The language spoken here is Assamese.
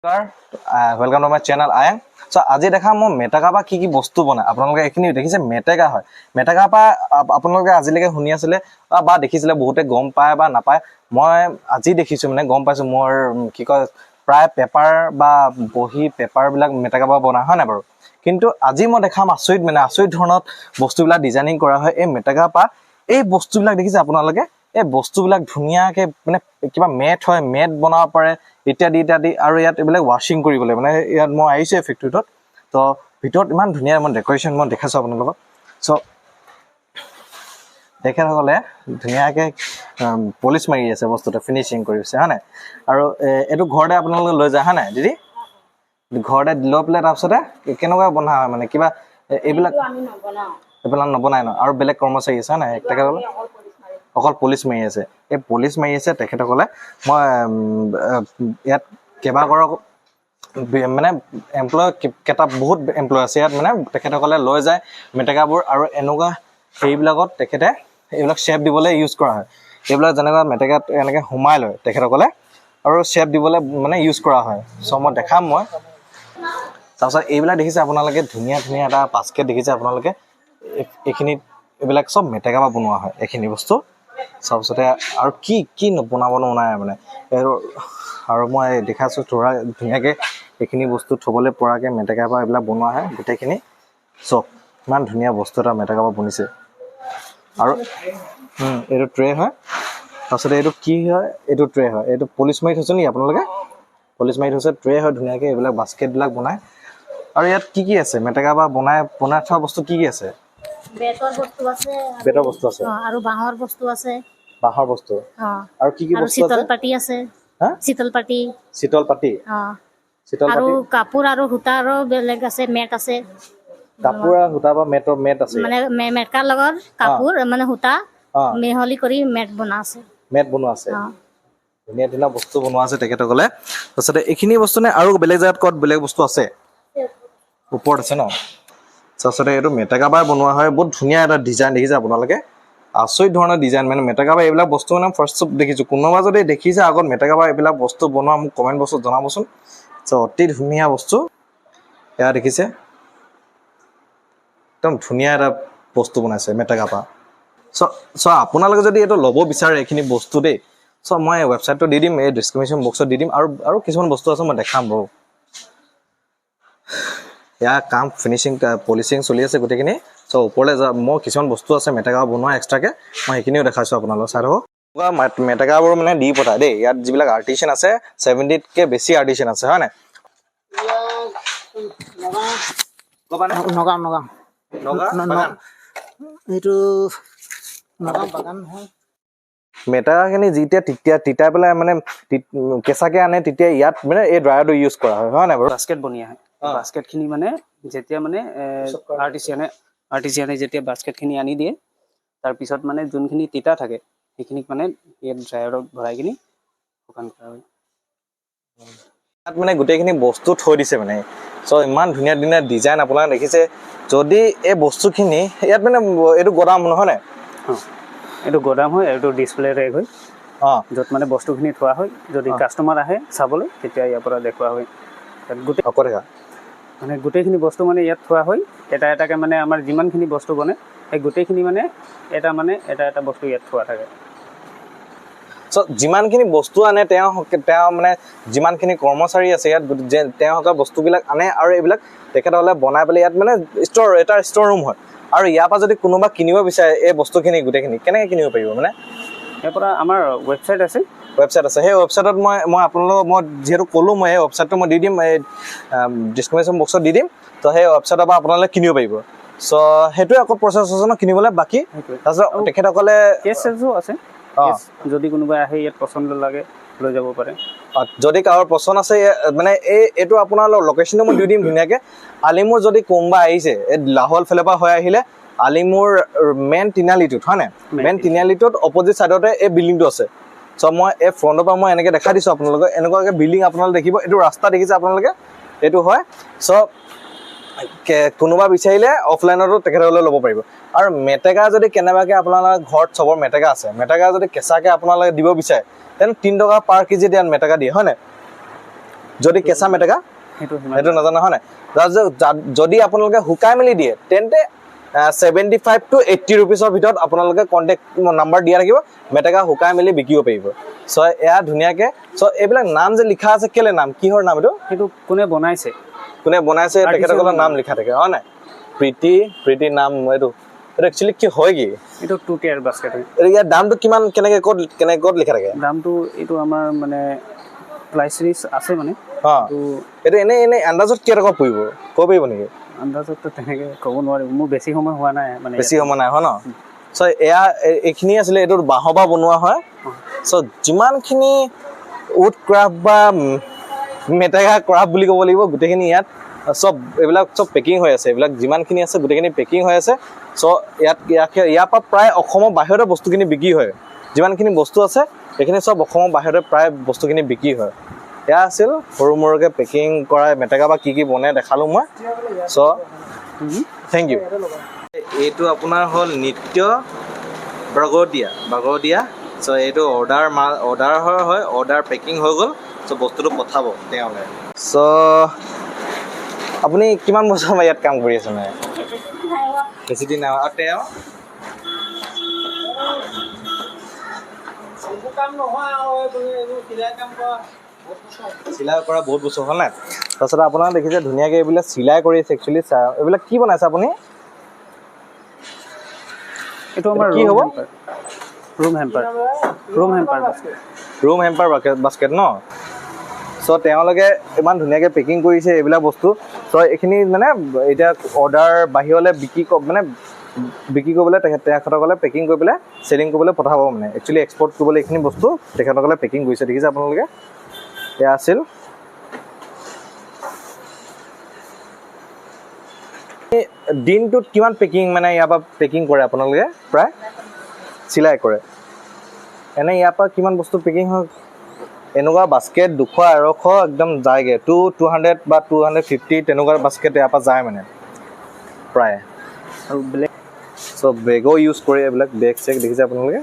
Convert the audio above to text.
वेलकम टू माय चैनल आयन सो आज देखा मैं मेटेका की बस्तु बना आपलोगे ये देखिसे मेटेका है मेटेका आपलोगे आजिलेके शुनी आছিলে बा देखिছিলে बहुते गम पाए बा नापाय मैं आज देखिছো माने गम पाइছো मोर कि कय प्राय पेपर बा बही पेपर बिलाक मेटेका बना है ना बारू किंतु আজি मैं देखाम आसरित माने आसरित धरणत बस्तुबिला डिजाइनिंग करा है ए मेटेका এই বস্তুবিলাক দেখিছে আপোনালোকে এই বস্তুবিলাক ধুনিয়াকে মানে কিবা মেট হয় মেট বনাব পাৰে ইত্যাদি আৰু ইয়াত এবিলাক ওয়াশিং কৰিবলৈ মানে ইয়াত মই আইছে ফ্যাক্টৰীত তো ভিতৰত ইমান ধুনিয়া মই ডেকোৰেশন মই দেখাছো আপোনালোকক সো দেখে হ'লে ধুনিয়াকে পলিশ মাৰি আছে বস্তুটো ফিনিশিং কৰিছে হয়নে আৰু এটো ঘৰতে আপোনালোকে লৈ যায় হয়নে দিদি ঘৰতে লৈ পেলাই তাৰপিছতে কেনেকুৱা বনা হয় মানে কিবা এইবিলাক আমি নবনাও এপলা নবনাই ন আৰু বেলেগ কৰ্মচাৰী আছে না একটাকে অকল পুলিশ মাৰি আছে এই পুলিশ মাৰি আছে তেখেতসকলে মই ইয়াত কেবা কৰ মানে এমপ্লয় কেটা বহুত এমপ্লয় আছে ইয়াত মানে তেখেতসকলে লৈ যায় মেটেকাবোৰ আৰু এনেকুৱা এইবিলাকত তেখেতে এইবিলাক শেপ দিবলৈ ইউজ কৰা হয় এইবিলাক যেনেকুৱা মেটেকাত এনেকৈ হুমাই লয় তেখেতসকলে আৰু শেপ দিবলৈ মানে ইউজ কৰা হয় সো মই দেখাম মই তাৰপিছত এইবিলাক দেখিছে আপোনালোকে ধুনীয়া ধুনীয়া এটা বাস্কেট দেখিছে আপোনালোকে এখিনি এবিলাক সব মেটেকা বনোৱা হয় এখিনি বস্তু সবসতে আৰু কি বনাব নাই মানে আৰু মই দেখাছো থোৰা ধুনিয়াকে এখিনি বস্তু থবলৈ পৰাকে মেটেকা এবিলাক বনোৱা হয় গোটেইখিনি সব ইমান ধুনিয়া বস্তু এটা মেটেকা বনিছে আৰু এটো ট্ৰে হয় তাৰপিছত এটো কি হয় এটো ট্ৰে হয় এটো পলিশ মাৰি থৈছে নি আপোনালোকে পলিশ মাৰি থৈছে ট্ৰে হয় ধুনিয়াকে এবিলাক বাস্কেট বিলাক বনায় আৰু ইয়াত কি আছে মেটেকা বনাই থোৱা বস্তু কি আছে বেতৰ বস্তু আছে আৰু বাঁহৰ বস্তু আছে বাঁহৰ বস্তু আৰু কি বস্তু আছে শীতল পাটি আছে শীতল পাটি আৰু কাপোৰ আৰু সূতা আৰু বেলেগ আছে মেট আছে কাপোৰ আৰু সূতা বা মেট আছে মানে মেটকাৰ লগত কাপোৰ মানে সূতা মিহলি কৰি মেট বনোৱা আছে ধুনীয়া ধুনীয়া বস্তু বনোৱা আছে তেখেতসকলে তাৰপিছতে এইখিনি বস্তু নে আৰু বেলেগ জেগাত ক'ত বেলেগ বস্তু আছে ওপৰত আছে ন তাৰপিছতে এইটো মেটেকা বনোৱা হয় বহুত ধুনীয়া এটা ডিজাইন দেখিছে আপোনালোকে আচৰিত ধৰণৰ ডিজাইন মানে মেটেকা এইবিলাক বস্তু মানে ফাৰ্ষ্ট দেখিছো কোনোবা যদি দেখিছে আগত মেটেকা এইবিলাক বস্তু বনোৱা মোক কমেণ্ট বক্সত জনাবচোন অতি ধুনীয়া বস্তু এয়া দেখিছে একদম ধুনীয়া এটা বস্তু বনাইছে মেটেকা চ আপোনালোকে যদি এইটো ল'ব বিচাৰে এইখিনি বস্তু দেই চ মই ৱেবছাইটটো দি দিম এই ডিছক্ৰিপশ্যন বক্সত দি দিম আৰু কিছুমান বস্তু আছে মই দেখাম বাৰু या काम फिनिशिंग पॉलिशिंग चलि আছে গোটেইখিনি সো ওপৰলে মই কিছুমান বস্তু আছে মেটেকা বনোৱা এক্সট্ৰাকে মই এখিনিও দেখাইছো আপোনালোক চাই থাকক মেটেকাবোৰ মানে দি পঠায় দেই ইয়াত যিবিলাক আৰ্টিচান আছে 70 কে বেছি আৰ্টিচান আছে হয় না নগাঁও এইটো নগাঁও বাগান হয় মেটেকাখিনি যেতিয়া তিতাই পেলাই মানে কেঁচাকে আনে তেতিয়া ইয়াত মানে এই ড্ৰায়াৰটো ইউজ কৰা হয় না বাৰু বাস্কেট বনিয়া হয় বাস্কেট খিনি মানে যেতিয়া মানে আৰ্টিচিয়ানে যেতিয়া বাস্কেট খিনি আনি দিয়ে তাৰ পিছত মানে যোনখিনি তিতা থাকে সেইখিনিক মানে এই ড্ৰায়াৰত ভৰাই কিনি শুকান কৰা হয় ইয়াত মানে গোটেইখিনি বস্তু থৈ দিছে মানে চ ইমান ধুনীয়া ধুনীয়া ডিজাইন আপোনালোকে দেখিছে যদি এই বস্তুখিনি ইয়াত মানে এইটো গোদাম নহয় নে এইটো গোদাম হয় এইটো ডিসপ্লে ৰেক হয় য'ত মানে বস্তুখিনি থোৱা হয় যদি কাষ্টমাৰ আহে চাবলৈ তেতিয়া ইয়াৰ পৰা দেখুওৱা হয় গোটেই মানে গোটেইখিনি বস্তু মানে ইয়াত থোৱা হয় এটা এটাকে মানে আমাৰ যিমানখিনি বস্তু বনে সেই গোটেইখিনি মানে এটা বস্তু ইয়াত থোৱা থাকে চ যিমানখিনি বস্তু আনে তেওঁ মানে যিমানখিনি কৰ্মচাৰী আছে ইয়াত তেওঁলোকৰ বস্তুবিলাক আনে আৰু এইবিলাক তেখেতসকলে বনাই পেলাই ইয়াত মানে ষ্ট'ৰ ৰুম হয় আৰু ইয়াৰ পৰা যদি কোনোবা কিনিব বিচাৰে এই বস্তুখিনি গোটেইখিনি কেনেকৈ কিনিব পাৰিব মানে ইয়াৰ পৰা আমাৰ ৱেবছাইট আছে সেই ৱেবছাইটত মই আপোনালোকক মই যিহেতু ক'লোঁ মই সেই ৱেবছাইটটো মই দি দিম এই ডিছক্ৰিপশ্যন বক্সত দি দিম তো সেই ৱেবছাইটৰ পৰা আপোনালোকে কিনিব পাৰিব চ' সেইটোৱে আকৌ প্ৰচেছ আছে ন কিনিবলৈ বাকী তাৰপিছত তেখেতসকলে কেছ চেছো আছে যদি কোনোবাই আহে ইয়াত পচন্দ লাগে লৈ যাব পাৰে যদি কাৰোবাৰ পচন্দ আছে মানে এইটো আপোনাৰ লোকেশ্যনটো মই দি দিম ধুনীয়াকৈ আলিমুৰ যদি কোনোবা আহিছে এই লাহোৱাল ফালৰ পৰা হৈ আহিলে আলিমুৰ মেইন তিনিআলিটোত হয় নাই মেইন তিনিআলিটোত অপজিট ছাইডতে এই বিল্ডিংটো আছে চ মই এই ফ্ৰণ্টৰ পৰা মই এনেকৈ দেখাই দিছোঁ আপোনালোকক এনেকুৱাকৈ বিল্ডিং আপোনালোকে দেখিব এইটো ৰাস্তা দেখিছে আপোনালোকে এইটো হয় চ কোনোবা বিচাৰিলে অফলাইনতো তেখেতসকলে ল'ব পাৰিব আৰু মেটেকা যদি কেনেবাকৈ আপোনালোকৰ ঘৰত চবৰ মেটেকা আছে মেটেকা যদি কেঁচাকৈ আপোনালোকে দিব বিচাৰে তেন 3 টকা পাৰ কেজি দিয়ান মেটেকা দিয়ে হয় নাই যদি কেঁচা মেটেকা সেইটো নাজানা হয় নাই যদি আপোনালোকে শুকাই মেলি দিয়ে তেন্তে 75 to 80 rupees ভিতৰত আপোনালোকে কণ্টেক্ট নাম্বাৰ দিয়া থাকিব মেটেকা শুকাই মেলি বিকিব পাৰিব চ' এয়া ধুনীয়াকে চ' এইবিলাক নাম যে লিখা আছে কেলে নাম কিহৰ নাম এইটো কোনে বনাইছে তেখেতসকলৰ নাম লিখা থাকে হয় নাই প্ৰীতি নাম এইটো একচুৱেলি কি হয় কি এইটো 2 tier basket হয় ইয়াৰ দামটো কিমান কেনেকে ক'ত লিখা থাকে দামটো এইটো আমাৰ মানে প্ৰাইচ লিষ্ট আছে মানে এইটো এনে আন্দাজত কি টকা পৰিব ক'ব পাৰিব নেকি আন্দাজত তেনেকে ক'ব নোৱাৰিম মোৰ বেছি সময় হোৱা নাই মানে বেছি সময় নাই হয় ন চ' এয়া এইখিনি আছিলে এইটো বাঁহৰ পৰা বনোৱা হয় চ' যিমানখিনি উড ক্ৰাফ্ট বা মেটেকা ক্ৰাফ্ট বুলি ক'ব লাগিব গোটেইখিনি ইয়াত চব এইবিলাক চব পেকিং হৈ আছে এইবিলাক যিমানখিনি আছে গোটেইখিনি পেকিং হৈ আছে চ' ইয়াৰ পৰা প্ৰায় অসমৰ বাহিৰতে বস্তুখিনি বিক্ৰী হয় যিমানখিনি বস্তু আছে সেইখিনি চব অসমৰ বাহিৰতে প্ৰায় বস্তুখিনি বিক্ৰী হয় এয়া আছিল সৰু মৰুকে পেকিং কৰা মেটেকা বা কি বনাই দেখালোঁ মই চ' থেংক ইউ এইটো আপোনাৰ হ'ল নিত্য বাগদিয়া চ' এইটো অৰ্ডাৰ পেকিং হৈ গ'ল চ' বস্তুটো পঠাব তেওঁলৈ চ' আপুনি কিমান বছৰ ইয়াত কাম কৰি আছে মানে বেছি দিন নাই আৰু তেওঁ চিলাই কৰা বহুত বছৰ হ'ল নাই তাৰপিছত আপোনাক দেখিছে ধুনীয়াকৈ এইবিলাক চিলাই কৰি আছে একচুৱেলি এইবিলাক কি বনাইছে আপুনি এইটো আমাৰ কি হ'ব ৰুম হেম্পাৰ বাস্কেট ন চ' তেওঁলোকে ইমান ধুনীয়াকৈ পেকিং কৰিছে এইবিলাক বস্তু চ' এইখিনি মানে এতিয়া অৰ্ডাৰ বাহিৰলৈ বিক্ৰী কৰিবলৈ তেখেতসকলে পেকিং কৰি পেলাই চেলিং কৰিবলৈ পঠাব মানে একচুৱেলি এক্সপৰ্ট কৰিবলৈ এইখিনি বস্তু তেখেতসকলে পেকিং কৰিছে দেখিছে আপোনালোকে এয়া আছিল দিনটোত কিমান পেকিং মানে ইয়াৰ পৰা পেকিং কৰে আপোনালোকে প্ৰায় চিলাই কৰে এনে ইয়াৰ পৰা কিমান বস্তু পেকিং হয় এনেকুৱা বাস্কেট 200-250 একদম যায়গৈ 200 বা 250 তেনেকুৱা বাস্কেট ইয়াৰ পৰা যায় মানে প্ৰায় আৰু বেলেগ চ' বেগো ইউজ কৰে এইবিলাক বেগ চেগ দেখিছে আপোনালোকে